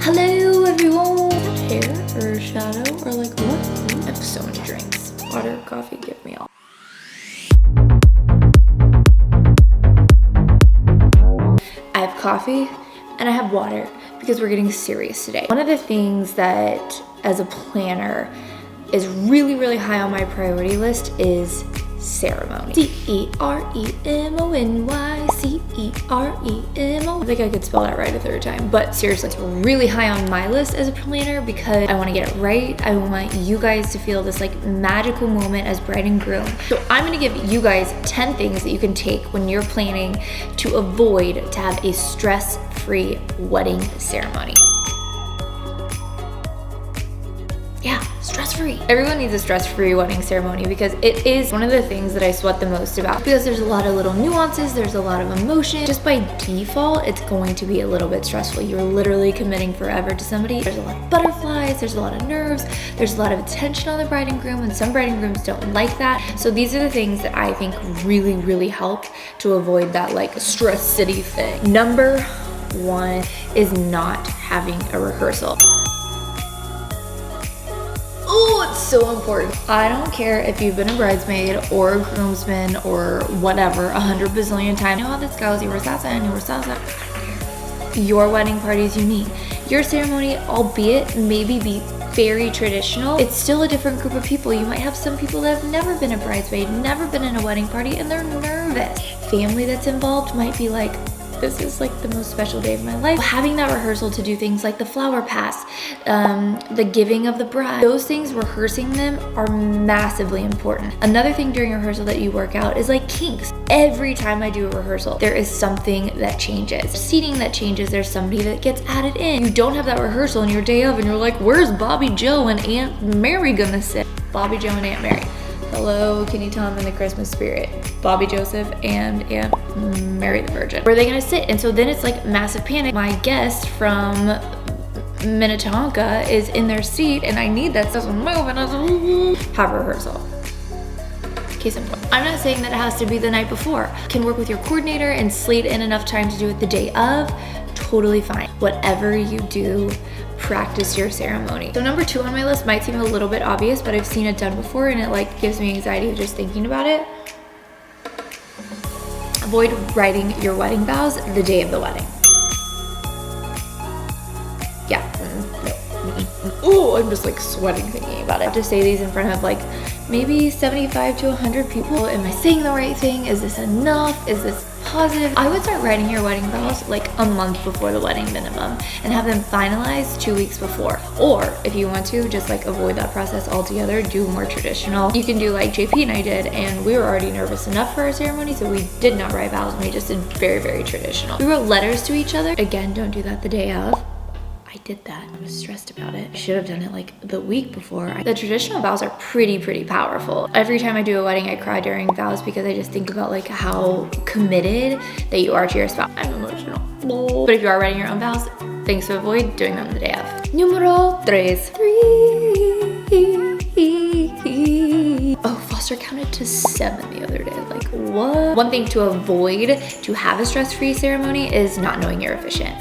Hello everyone! Hair or shadow or like what? I have so many drinks. Water, coffee, give me all. I have coffee and I have water because we're getting serious today. One of the things that as a planner is really, really high on my priority list is ceremony. C-E-R-E-M-O-N-Y, C-E-R-E-M-O. I think I could spell that right a third time, but seriously, it's really high on my list as a planner because I want to get it right. I want you guys to feel this like magical moment as bride and groom. So I'm going to give you guys 10 things that you can take when you're planning to avoid to have a stress-free wedding ceremony. Yeah, stress-free. Everyone needs a stress-free wedding ceremony because it is one of the things that I sweat the most about because there's a lot of little nuances, there's a lot of emotion. Just by default, it's going to be a little bit stressful. You're literally committing forever to somebody. There's a lot of butterflies, there's a lot of nerves, there's a lot of attention on the bride and groom, and some bride and grooms don't like that. So these are the things that I think really, really help to avoid that like stress city thing. Number one is not having a rehearsal. Oh, it's so important. I don't care if you've been a bridesmaid or a groomsman or whatever 100 bazillion times. You know how this goes, you were salsa and you were salsa. Your wedding party is unique. Your ceremony, albeit maybe be very traditional, it's still a different group of people. You might have some people that have never been a bridesmaid, never been in a wedding party, and they're nervous. Family that's involved might be like, this is like the most special day of my life. Having that rehearsal to do things like the flower pass, the giving of the bride, those things, rehearsing them are massively important. Another thing during rehearsal that you work out is like kinks. Every time I do a rehearsal, there is something that changes. Seating that changes, there's somebody that gets added in. You don't have that rehearsal on your day of and you're like, where's Bobby Joe and Aunt Mary gonna sit? Bobby Joe and Aunt Mary. Hello, can you tell I'm in the Christmas spirit? Bobby Joseph and Aunt Mary the Virgin. Where are they gonna sit? And so then it's like massive panic. My guest from Minnetonka is in their seat and I need that stuff to move and I was have a rehearsal. Case in point. I'm not saying that it has to be the night before. You can work with your coordinator and slate in enough time to do it the day of. Totally fine. Whatever you do, practice your ceremony. So number two on my list might seem a little bit obvious, but I've seen it done before and it like gives me anxiety just thinking about it. Avoid writing your wedding vows the day of the wedding. Yeah, no. Ooh, I'm just like sweating thinking about it. I have to say these in front of like maybe 75 to 100 people. Am I saying the right thing? Is this enough? Is this positive? I would start writing your wedding vows like a month before the wedding minimum and have them finalized 2 weeks before. Or if you want to just like avoid that process altogether, do more traditional. You can do like JP and I did, and we were already nervous enough for our ceremony, so we did not write vows and we just did very, very traditional. We wrote letters to each other. Again, don't do that the day of. I did that. I was stressed about it. I should have done it like the week before. The traditional vows are pretty powerful. Every time I do a wedding, I cry during vows because I just think about like how committed that you are to your spouse. I'm emotional. But if you are writing your own vows, things to avoid, doing them the day of. Numero tres. Oh, Foster counted to 7 the other day. Like, what? One thing to avoid to have a stress-free ceremony is not knowing your officiant.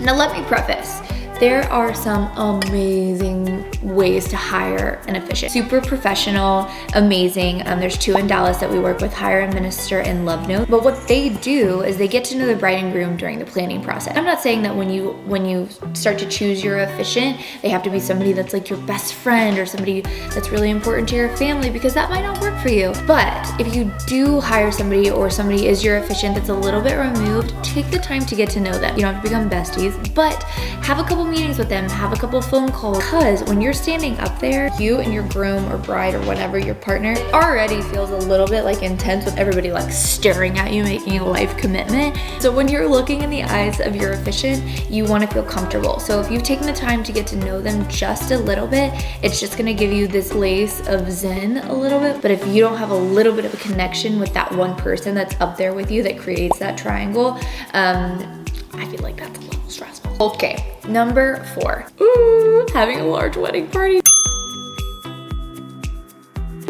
Now let me preface, there are some amazing ways to hire an officiant. Super professional, amazing. There's 2 in Dallas that we work with, Hire and Minister and Love Note. But what they do is they get to know the bride and groom during the planning process. I'm not saying that when you start to choose your officiant, they have to be somebody that's like your best friend or somebody that's really important to your family, because that might not work for you. But if you do hire somebody or somebody is your officiant that's a little bit removed, take the time to get to know them. You don't have to become besties, but have a couple meetings with them, have a couple phone calls, because when you're standing up there, you and your groom or bride or whatever, your partner, already feels a little bit like intense with everybody like staring at you, making a life commitment. So when you're looking in the eyes of your officiant, you want to feel comfortable. So if you've taken the time to get to know them just a little bit, it's just going to give you this place of zen a little bit. But if you don't have a little bit of a connection with that one person that's up there with you that creates that triangle, I feel like that's a little stressful. Okay, number 4. Ooh, having a large wedding party.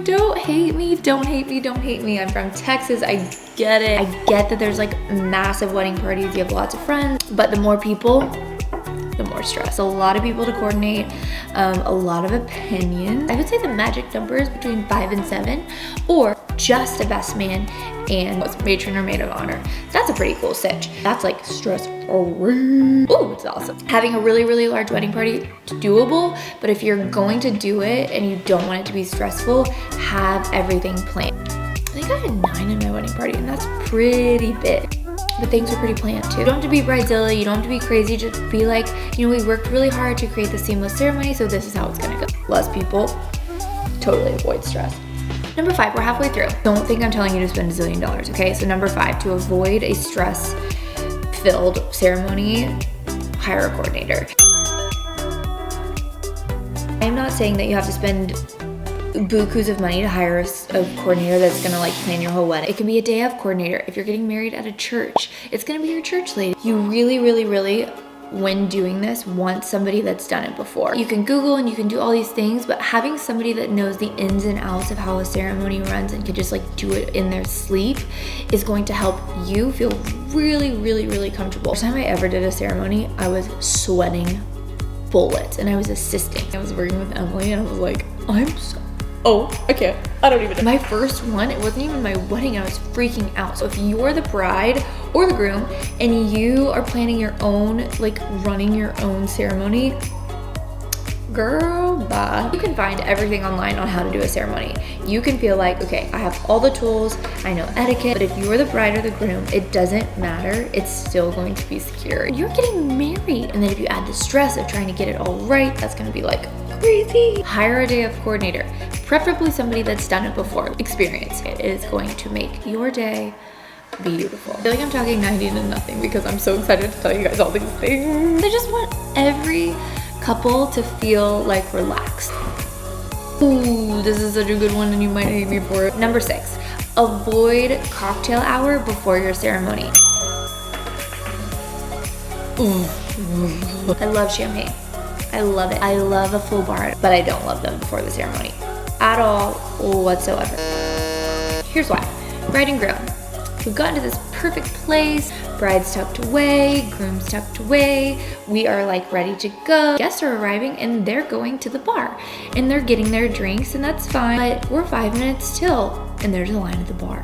Don't hate me, don't hate me, don't hate me. I'm from Texas, I get it. I get that there's like massive wedding parties, you have lots of friends, but the more people, the more stress. A lot of people to coordinate, a lot of opinions. I would say the magic number is between 5 and 7, or just a best man and matron or maid of honor. That's a pretty cool sitch. That's like stress free. Ooh, it's awesome. Having a really, really large wedding party, doable, but if you're going to do it and you don't want it to be stressful, have everything planned. I think I had 9 in my wedding party, and that's pretty big. But things are pretty planned too. You don't have to be bridezilla, you don't have to be crazy, just be like, you know, we worked really hard to create the seamless ceremony, so this is how it's gonna go. Less people, totally avoid stress. Number 5, we're halfway through. Don't think I'm telling you to spend $1 zillion, okay? So number 5, to avoid a stress-filled ceremony, hire a coordinator. I'm not saying that you have to spend bukus of money to hire a coordinator that's gonna like plan your whole wedding. It can be a day of coordinator. If you're getting married at a church, it's gonna be your church lady. You really, really, really, when doing this, want somebody that's done it before. You can Google and you can do all these things, but having somebody that knows the ins and outs of how a ceremony runs and can just like do it in their sleep is going to help you feel really, really, really comfortable. The first time I ever did a ceremony, I was sweating bullets and I was assisting. I was working with Emily and I was like, I can't. I don't even know. My first one, it wasn't even my wedding, and I was freaking out. So if you're the bride or the groom and you are planning your own, like running your own ceremony, girl, bye. You can find everything online on how to do a ceremony. You can feel like, okay, I have all the tools, I know etiquette, but if you're the bride or the groom, it doesn't matter. It's still going to be secure. You're getting married, and then if you add the stress of trying to get it all right, that's gonna be like crazy. Hire a day of coordinator, preferably somebody that's done it before. Experience it is going to make your day beautiful. I feel like I'm talking 90 to nothing because I'm so excited to tell you guys all these things. I just want every couple to feel like relaxed. Ooh, this is such a good one and you might hate me for it. Number 6, avoid cocktail hour before your ceremony. Ooh. I love champagne. I love it. I love a full bar, but I don't love them before the ceremony at all whatsoever. Here's why. Bride and groom. We've gotten to this perfect place. Bride's tucked away, groom's tucked away. We are like ready to go. Guests are arriving and they're going to the bar and they're getting their drinks and that's fine. But we're 5 minutes till and there's a line at the bar.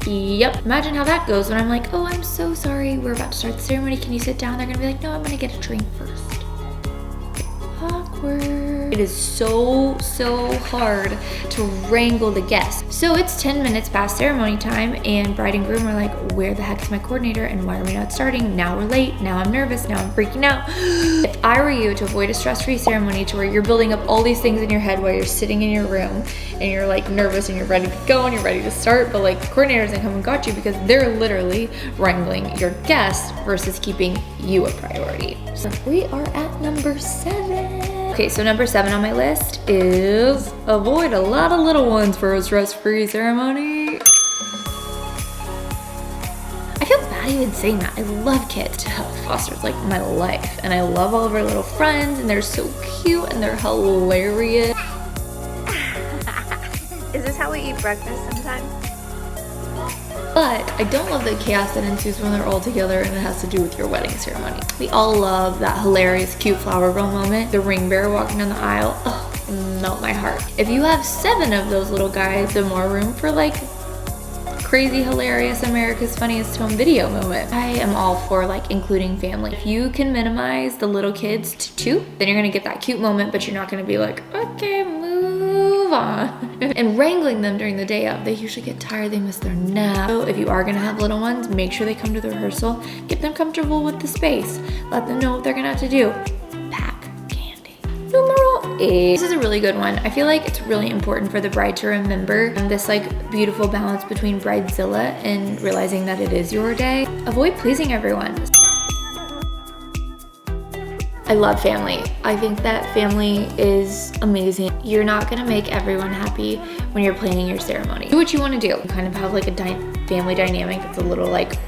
Yep. Imagine how that goes when I'm like, oh, I'm so sorry. We're about to start the ceremony. Can you sit down? They're gonna be like, no, I'm gonna get a drink first. Awkward. It is so hard to wrangle the guests. So it's 10 minutes past ceremony time and bride and groom are like, where the heck is my coordinator and why are we not starting? Now we're late, now I'm nervous, now I'm freaking out. If I were you, to avoid a stress-free ceremony to where you're building up all these things in your head while you're sitting in your room and you're like nervous and you're ready to go and you're ready to start, but like the coordinators didn't come and got you because they're literally wrangling your guests versus keeping you a priority. So we are at number 7. Okay, so number 7 on my list is avoid a lot of little ones for a stress-free ceremony. I feel bad even saying that. I love kids. Foster's like my life, and I love all of our little friends, and they're so cute, and they're hilarious. Is this how we eat breakfast sometimes? But I don't love the chaos that ensues when they're all together and it has to do with your wedding ceremony. We all love that hilarious, cute flower girl moment. The ring bearer walking down the aisle. Oh, melt my heart. If you have 7 of those little guys, there's more room for like crazy, hilarious, America's Funniest Home Video moment. I am all for like including family. If you can minimize the little kids to 2, then you're gonna get that cute moment, but you're not gonna be like, okay, move on. And wrangling them during the day of, they usually get tired, they miss their nap. So if you are gonna have little ones, make sure they come to the rehearsal, get them comfortable with the space, let them know what they're gonna have to do. Pack candy. Numero 8. This is a really good one. I feel like it's really important for the bride to remember this like beautiful balance between bridezilla and realizing that it is your day. Avoid pleasing everyone. I love family. I think that family is amazing. You're not gonna make everyone happy when you're planning your ceremony. Do what you wanna do. You kind of have like a family dynamic that's a little like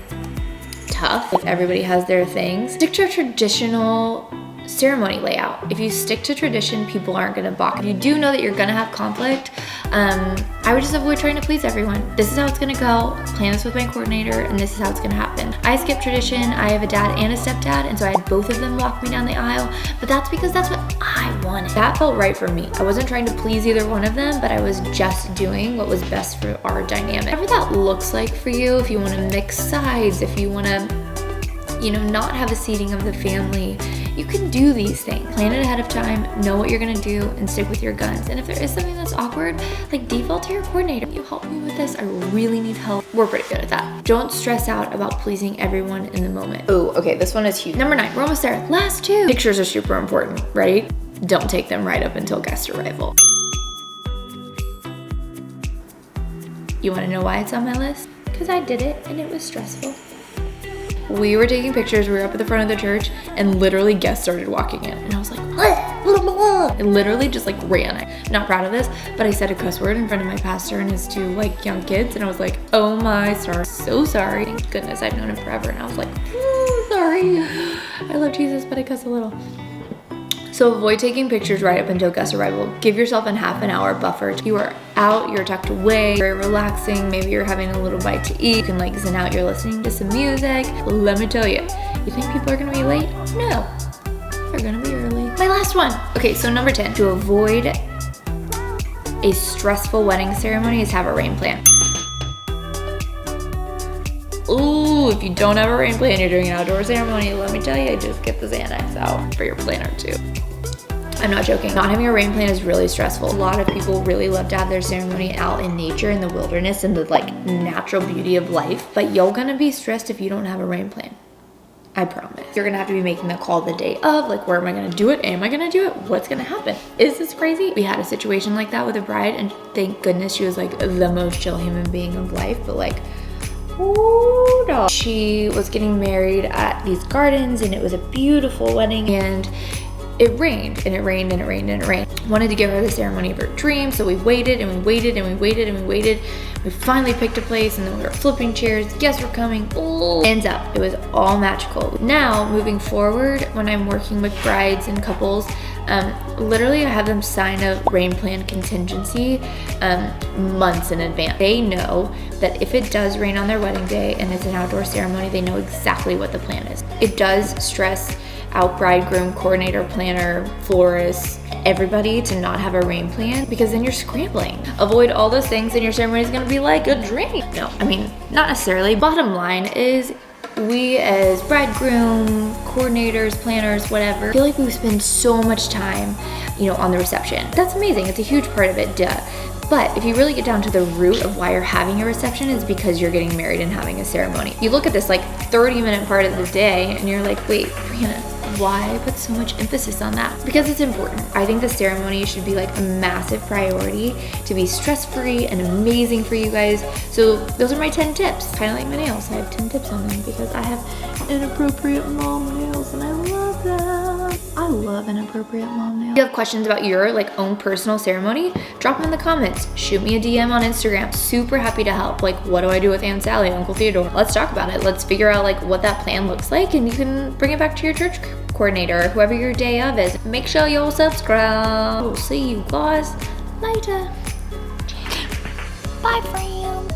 tough if everybody has their things. Stick to a traditional ceremony layout. If you stick to tradition, people aren't gonna balk. If you do know that you're gonna have conflict, I would just avoid trying to please everyone. This is how it's gonna go. Plan this with my coordinator, and this is how it's gonna happen. I skipped tradition. I have a dad and a stepdad, and so I had both of them walk me down the aisle, but that's because that's what I wanted. That felt right for me. I wasn't trying to please either one of them, but I was just doing what was best for our dynamic. Whatever that looks like for you, if you wanna mix sides, if you wanna, not have a seating of the family, you can do these things. Plan it ahead of time, know what you're gonna do, and stick with your guns. And if there is something that's awkward, like default to your coordinator. You help me with this, I really need help. We're pretty good at that. Don't stress out about pleasing everyone in the moment. Oh, okay, this one is huge. Number 9, we're almost there. Last 2. Pictures are super important, right? Don't take them right up until guest arrival. You wanna know why it's on my list? Because I did it and it was stressful. We were taking pictures, we were up at the front of the church, and literally guests started walking in. And I was like, and literally just like ran. I'm not proud of this, but I said a cuss word in front of my pastor and his 2 young kids, and I was like, oh my stars, so sorry. Thank goodness, I've known him forever, and I was like, sorry. I love Jesus, but I cuss a little. So avoid taking pictures right up until guest arrival. Give yourself a half an hour buffer. You are out, you're tucked away, very relaxing, maybe you're having a little bite to eat. You can zen out, you're listening to some music. Let me tell you, you think people are gonna be late? No, they're gonna be early. My last one. Okay, so number 10, to avoid a stressful wedding ceremony is have a rain plan. Ooh, if you don't have a rain plan, you're doing an outdoor ceremony, let me tell you, just get the Xanax out for your planner too. I'm not joking. Not having a rain plan is really stressful. A lot of people really love to have their ceremony out in nature, in the wilderness, and the natural beauty of life, but you're gonna be stressed if you don't have a rain plan. I promise. You're gonna have to be making the call the day of, where am I gonna do it? Am I gonna do it? What's gonna happen? Is this crazy? We had a situation like that with a bride, and thank goodness she was the most chill human being of life, but ooh, no. She was getting married at these gardens, and it was a beautiful wedding, and it rained, and it rained, and it rained, and it rained. Wanted to give her the ceremony of her dreams, so we waited, and we waited, and we waited, and we waited. We finally picked a place, and then we were flipping chairs. Guests were coming. Ooh. Ends up, it was all magical. Now, moving forward, when I'm working with brides and couples, literally I have them sign a rain plan contingency months in advance. They know that if it does rain on their wedding day and it's an outdoor ceremony, they know exactly what the plan is. It does stress out bridegroom, coordinator, planner, florist, everybody to not have a rain plan, because then you're scrambling. Avoid all those things and your ceremony is gonna be like a dream. No, not necessarily. Bottom line is, we as bridegroom, coordinators, planners, whatever, feel like we spend so much time, on the reception. That's amazing, it's a huge part of it, duh. But if you really get down to the root of why you're having a reception, is because you're getting married and having a ceremony. You look at this 30-minute part of the day and you're like, wait, Brianna, why put so much emphasis on that? Because it's important. I think the ceremony should be a massive priority to be stress-free and amazing for you guys. So those are my 10 tips. Kind of like my nails. I have 10 tips on them because I have inappropriate mom nails and I love them. I love inappropriate mom nails. If you have questions about your own personal ceremony, drop them in the comments. Shoot me a DM on Instagram. Super happy to help. What do I do with Aunt Sally, Uncle Theodore? Let's talk about it. Let's figure out what that plan looks like, and you can bring it back to your church coordinator, whoever your day of is. Make sure you'll subscribe. We'll see you guys later. Bye, friends.